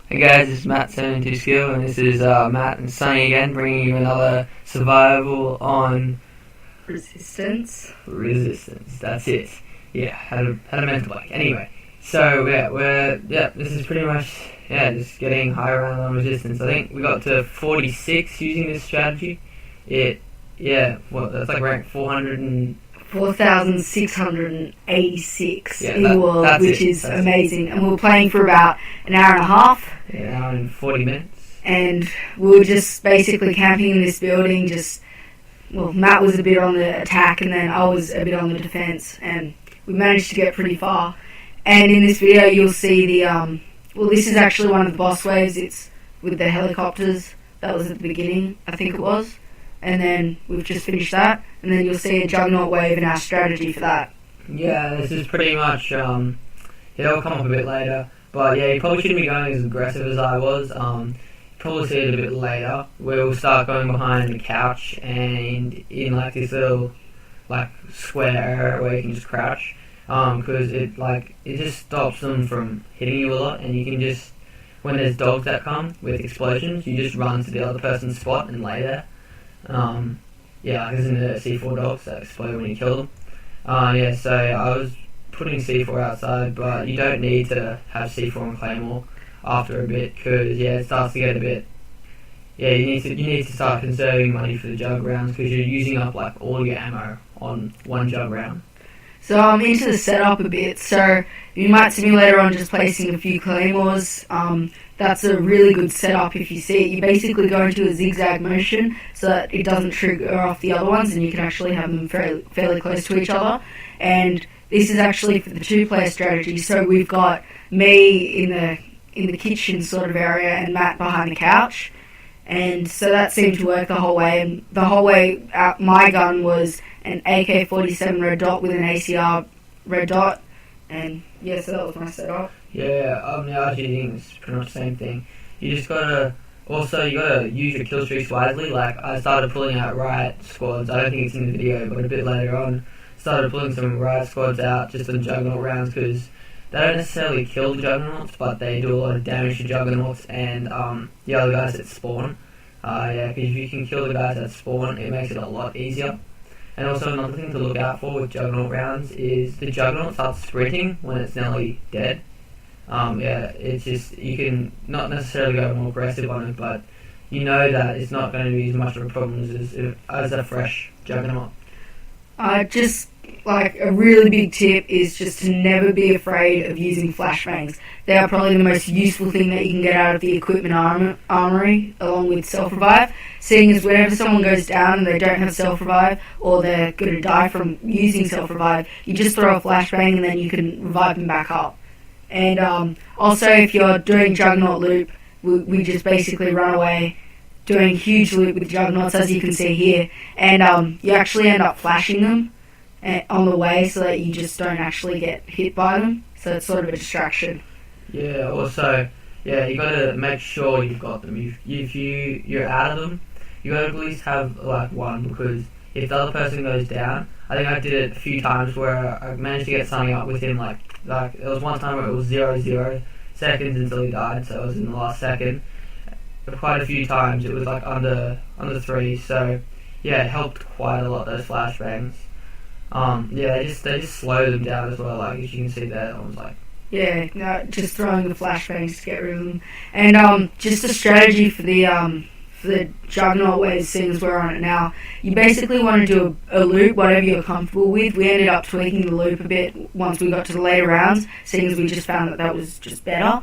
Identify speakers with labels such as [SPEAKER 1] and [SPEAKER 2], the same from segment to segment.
[SPEAKER 1] Hey guys, it's Matt72Skill, and this is Matt and Sunny again, bringing you another survival on
[SPEAKER 2] Resistance.
[SPEAKER 1] That's it. Yeah, had a mental blank. Anyway, so this is pretty much just getting higher around on resistance. I think we got to 46 using this strategy. That's like rank
[SPEAKER 2] 4,686
[SPEAKER 1] Yeah,
[SPEAKER 2] in the world, which is amazing. And we were playing for about an hour and a half.
[SPEAKER 1] Yeah, an hour and 40 minutes.
[SPEAKER 2] And we were just basically camping in this building. Matt was a bit on the attack, and then I was a bit on the defense, and we managed to get pretty far. And in this video, you'll see this is actually one of the boss waves. It's with the helicopters. That was at the beginning, I think it was. And then we've just finished that, and then you'll see a Juggernaut wave in our strategy for that.
[SPEAKER 1] Yeah, this is pretty much, it'll come up a bit later, but yeah, you probably shouldn't be going as aggressive as I was. Probably see it a bit later. We'll start going behind the couch and in like this little square area where you can just crouch, because it just stops them from hitting you a lot, and you can just, when there's dogs that come with explosions, you just run to the other person's spot and lay there. Isn't the C4 dogs that explode when you kill them? So I was putting C4 outside, but you don't need to have C4 and Claymore after a bit, because it starts to get a bit. You need to start conserving money for the jug rounds, because you're using up like all your ammo on one jug round.
[SPEAKER 2] So I'm into the setup a bit. So you might see me later on just placing a few Claymores. That's a really good setup if you see it. You basically go into a zigzag motion so that it doesn't trigger off the other ones, and you can actually have them fairly close to each other. And this is actually for the two-player strategy. So we've got me in the kitchen sort of area and Matt behind the couch. And so that seemed to work the whole way. And the whole way out, my gun was an AK-47 red dot with an ACR red dot. And so that was my setup.
[SPEAKER 1] I actually think it's pretty much the same thing. You gotta use your kill streaks wisely. Like, I started pulling out riot squads. I don't think it's in the video, but a bit later on, started pulling some riot squads out just on Juggernaut rounds, because they don't necessarily kill the Juggernauts, but they do a lot of damage to Juggernauts and the other guys that spawn. Because if you can kill the guys that spawn, it makes it a lot easier. And also another thing to look out for with Juggernaut rounds is the Juggernaut starts sprinting when it's nearly dead. It's just, you can not necessarily go more aggressive on it, but you know that it's not going to be as much of a problem as a fresh Juggernaut.
[SPEAKER 2] Just like a really big tip is just to never be afraid of using flashbangs. They are probably the most useful thing that you can get out of the equipment armory, along with self-revive, seeing as whenever someone goes down and they don't have self-revive, or they're going to die from using self-revive, you just throw a flashbang and then you can revive them back up. And also, if you're doing Juggernaut loop, we just basically run away doing huge loop with Juggernauts, as you can see here, and you actually end up flashing them on the way so that you just don't actually get hit by them, so it's sort of a distraction.
[SPEAKER 1] You gotta make sure you've got them. If you're out of them, you gotta at least have like one, because if the other person goes down, I think I did it a few times where I managed to get something up within like there was one time where it was 0 seconds until he died, so it was in the last second. But quite a few times it was like under 3, so it helped quite a lot, those flashbangs. They just slow them down as well, like as you can see there. I was like,
[SPEAKER 2] just throwing the flashbangs to get rid of them. And just a strategy for the Juggernaut waves, seeing as we're on it now, you basically want to do a loop, whatever you're comfortable with. We ended up tweaking the loop a bit once we got to the later rounds, seeing as we just found that was just better.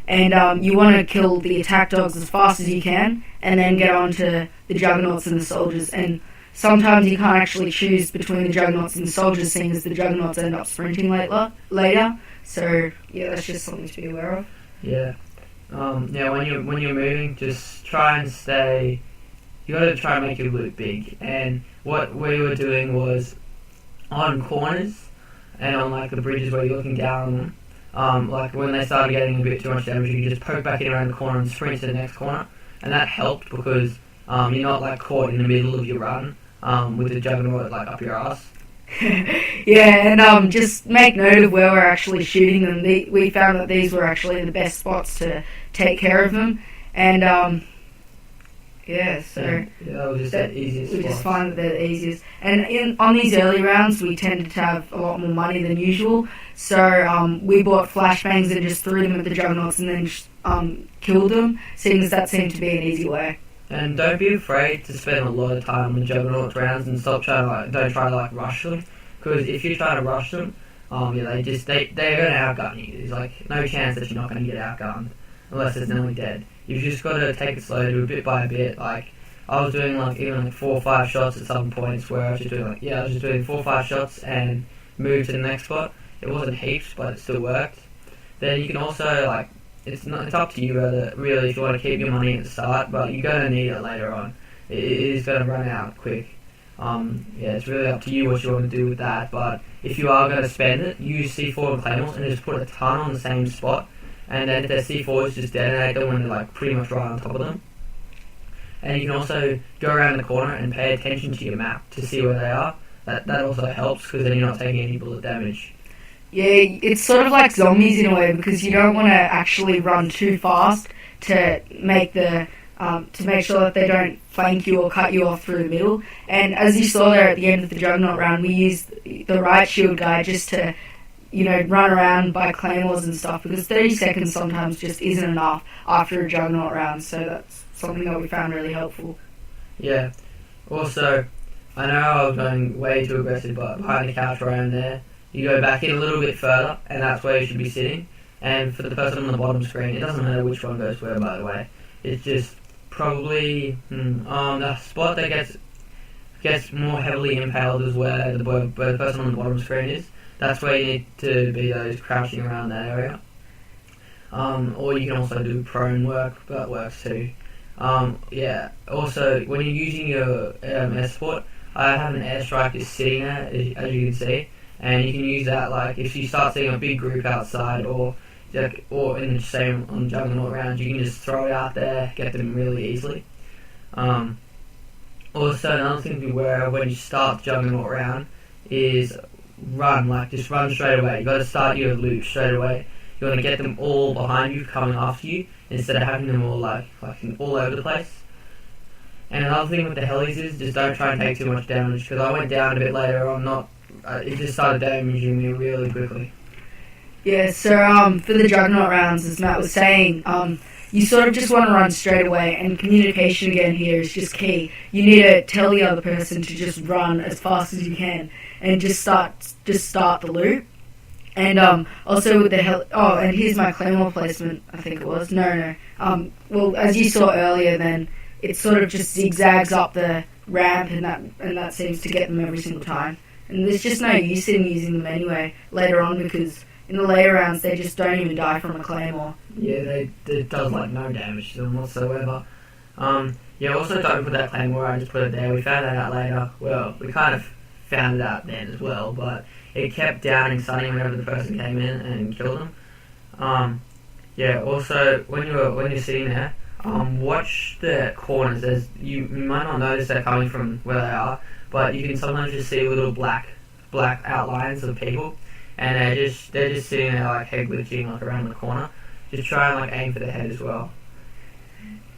[SPEAKER 2] And you want to kill the attack dogs as fast as you can, and then get on to the Juggernauts and the soldiers. And sometimes you can't actually choose between the Juggernauts and the soldiers, seeing as the Juggernauts end up sprinting later. So that's just something to be aware of.
[SPEAKER 1] When you're moving, just try and stay. You got to try and make your loop big. And what we were doing was on corners and on like the bridges where you're looking down. Like when they started getting a bit too much damage, you could just poke back in around the corner and sprint to the next corner, and that helped because you're not like caught in the middle of your run with the Juggernaut like up your ass.
[SPEAKER 2] Yeah, and just make note of where we're actually shooting them. We found that these were actually the best spots to take care of them, and so
[SPEAKER 1] that was just the easiest.
[SPEAKER 2] we just
[SPEAKER 1] spots.
[SPEAKER 2] find that they're the easiest. And on these early rounds, we tended to have a lot more money than usual, so we bought flashbangs and just threw them at the juggernauts and then killed them, seeing as that seemed to be an easy way.
[SPEAKER 1] And don't be afraid to spend a lot of time on the juggernaut rounds and don't try to rush them, because if you try to rush them, they're going to outgun you. There's like no chance that you're not going to get outgunned unless it's nearly dead. You've just got to take it slow, do it bit by bit. Like I was doing even 4 or 5 shots at some points where I was just doing 4 or 5 shots and move to the next spot. It wasn't heaps, but it still worked. Then you can also it's up to you really if you want to keep your money at the start, but you're going to need it later on. It is going to run out quick. It's really up to you what you want to do with that, but if you are going to spend it, use C4 and Claymores and just put a ton on the same spot, and then if their C4s, just detonate them when they're pretty much right on top of them. And you can also go around the corner and pay attention to your map to see where they are. That also helps, because then you're not taking any bullet damage.
[SPEAKER 2] Yeah, it's sort of like zombies in a way, because you don't want to actually run too fast to make sure that they don't flank you or cut you off through the middle. And as you saw there at the end of the Juggernaut round, we used the right shield guy just to, run around by claymores and stuff, because 30 seconds sometimes just isn't enough after a Juggernaut round, so that's something that we found really helpful.
[SPEAKER 1] Yeah. Also, I know I was going way too aggressive, but behind the couch where I am there, you go back in a little bit further, and that's where you should be sitting. And for the person on the bottom screen, it doesn't matter which one goes where, by the way. It's just probably the spot that gets more heavily impaled is where the person on the bottom screen is. That's where you need to be those crouching around that area. Or you can also do prone work, that works too. Also, when you're using your air support, I have an airstrike just sitting there, as you can see, and you can use that if you start seeing a big group outside or in the same on Juggernaut rounds, you can just throw it out there, get them really easily. Also, another thing to be aware of when you start the Juggernaut round is just run straight away. You got to start your loop straight away. You want to get them all behind you, coming after you, instead of having them all all over the place. And another thing with the helis is just don't try and take too much damage, because I went down a bit later on. It just started damaging me really quickly.
[SPEAKER 2] Yeah, so for the Juggernaut rounds, as Matt was saying, you sort of just want to run straight away, and communication again here is just key. You need to tell the other person to just run as fast as you can, and just start the loop. And also with the and here's my Claymore placement, I think it was. No. Well, as you saw earlier, then it sort of just zigzags up the ramp, and that seems to get them every single time. And there's just no use in using them anyway later on, because in the later rounds they just don't even die from a Claymore.
[SPEAKER 1] Yeah, it does no damage to them whatsoever. Also don't put that Claymore, I just put it there. We found that out later. Well, we kind of found it out then as well, but it kept downing Sunny whenever the person came in and killed them. Also when you're sitting there, watch the corners. You might not notice they're coming from where they are, but you can sometimes just see little black outlines of people, and they're just sitting there head glitching around the corner. Just try and aim for the head as well.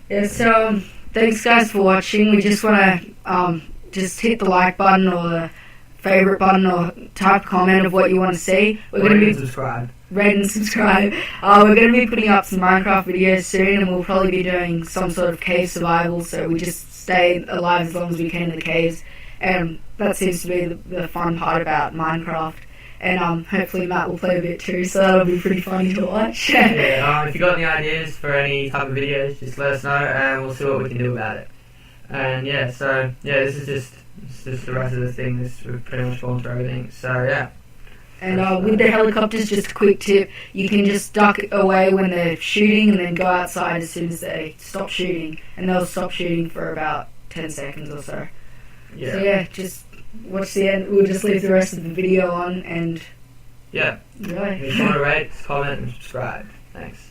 [SPEAKER 2] Yeah, so thanks guys for watching. We just want to just hit the like button or the favorite button or type comment of what you want to see. We're going to be
[SPEAKER 1] subscribe.
[SPEAKER 2] Rate and subscribe. We're going to be putting up some Minecraft videos soon, and we'll probably be doing some sort of cave survival, so we just stay alive as long as we can in the caves. And that seems to be the fun part about Minecraft. And hopefully Matt will play a bit too, so that'll be pretty funny to watch.
[SPEAKER 1] If you got any ideas for any type of videos, just let us know, and we'll see what we can do about it. And this is just the rest of the thing. We've pretty much gone through everything. So yeah.
[SPEAKER 2] And with the helicopters, just a quick tip: you can just duck away when they're shooting, and then go outside as soon as they stop shooting, and they'll stop shooting for about 10 seconds or so.
[SPEAKER 1] Yeah.
[SPEAKER 2] So just watch the end. We'll just leave the rest of the video on, and
[SPEAKER 1] enjoy. If you want to rate, comment, and subscribe. Thanks.